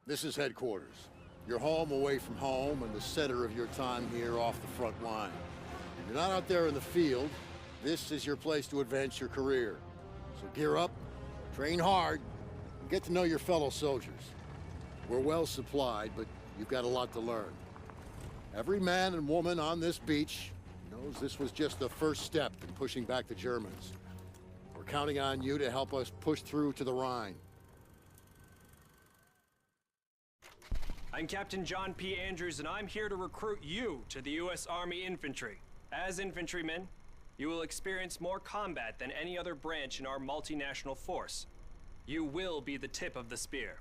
This is headquarters. Your home away from home and the center of your time here off the front line. If you're not out there in the field, this is your place to advance your career. So gear up, train hard, and get to know your fellow soldiers. We're well supplied, but you've got a lot to learn. Every man and woman on this beach knows this was just the first step in pushing back the Germans. We're counting on you to help us push through to the Rhine. I'm Captain John P. Andrews, and I'm here to recruit you to the U.S. Army Infantry. As infantrymen, you will experience more combat than any other branch in our multinational force. You will be the tip of the spear.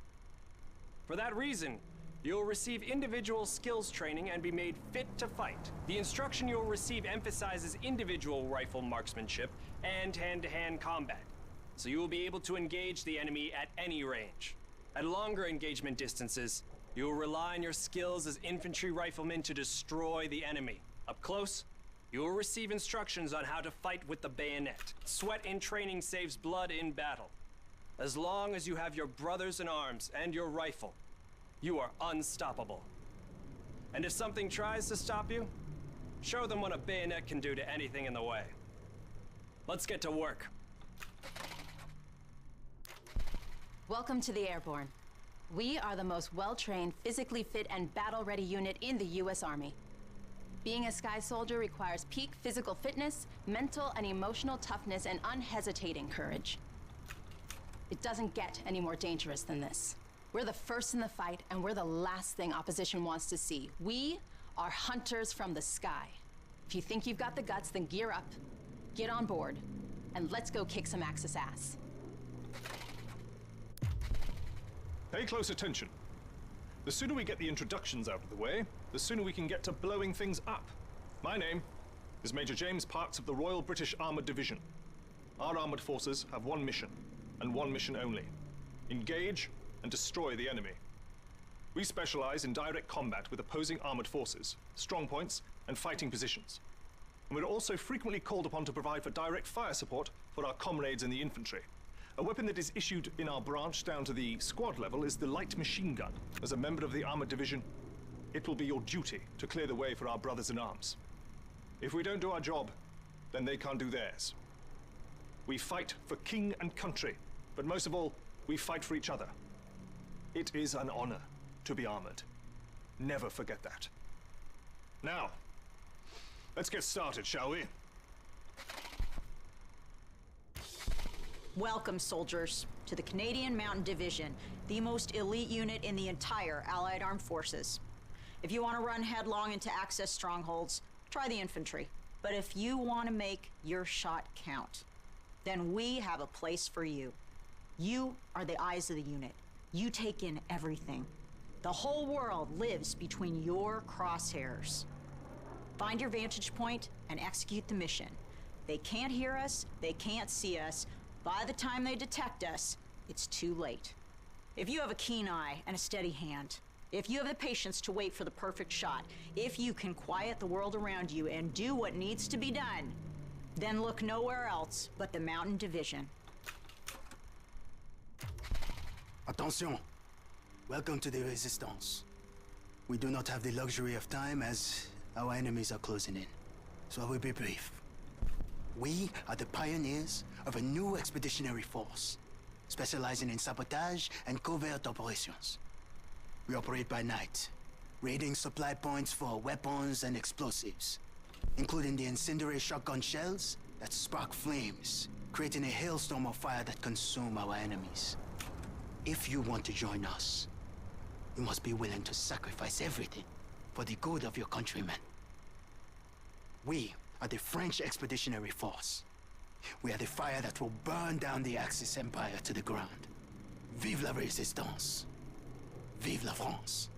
For that reason, you'll receive individual skills training and be made fit to fight. The instruction you'll receive emphasizes individual rifle marksmanship and hand-to-hand combat, so you will be able to engage the enemy at any range. At longer engagement distances, you will rely on your skills as infantry riflemen to destroy the enemy. Up close, you will receive instructions on how to fight with the bayonet. Sweat in training saves blood in battle. As long as you have your brothers in arms and your rifle, you are unstoppable. And if something tries to stop you, show them what a bayonet can do to anything in the way. Let's get to work. Welcome to the Airborne. We are the most well-trained, physically fit, and battle-ready unit in the U.S. Army. Being a Sky Soldier requires peak physical fitness, mental and emotional toughness, and unhesitating courage. It doesn't get any more dangerous than this. We're the first in the fight, and we're the last thing opposition wants to see. We are hunters from the sky. If you think you've got the guts, then gear up, get on board, and let's go kick some Axis ass. Pay close attention. The sooner we get the introductions out of the way, the sooner we can get to blowing things up. My name is Major James Parks of the Royal British Armoured Division. Our armoured forces have one mission, and one mission only. Engage and destroy the enemy. We specialize in direct combat with opposing armoured forces, strong points, and fighting positions. And we're also frequently called upon to provide for direct fire support for our comrades in the infantry. A weapon that is issued in our branch down to the squad level is the light machine gun. As a member of the Armored Division, it will be your duty to clear the way for our brothers in arms. If we don't do our job, then they can't do theirs. We fight for king and country, but most of all, we fight for each other. It is an honor to be armored. Never forget that. Now, let's get started, shall we? Welcome, soldiers, to the Canadian Mountain Division, the most elite unit in the entire Allied Armed Forces. If you want to run headlong into Axis strongholds, try the infantry. But if you want to make your shot count, then we have a place for you. You are the eyes of the unit. You take in everything. The whole world lives between your crosshairs. Find your vantage point and execute the mission. They can't hear us, they can't see us. By the time they detect us, it's too late. If you have a keen eye and a steady hand, if you have the patience to wait for the perfect shot, if you can quiet the world around you and do what needs to be done, then look nowhere else but the Mountain Division. Attention! Welcome to the Resistance. We do not have the luxury of time as our enemies are closing in, so I will be brief. We are the pioneers of a new expeditionary force, specializing in sabotage and covert operations. We operate by night, raiding supply points for weapons and explosives, including the incendiary shotgun shells that spark flames, creating a hailstorm of fire that consume our enemies. If you want to join us, you must be willing to sacrifice everything for the good of your countrymen. We are the French Expeditionary Force. We are the fire that will burn down the Axis Empire to the ground. Vive la Résistance! Vive la France!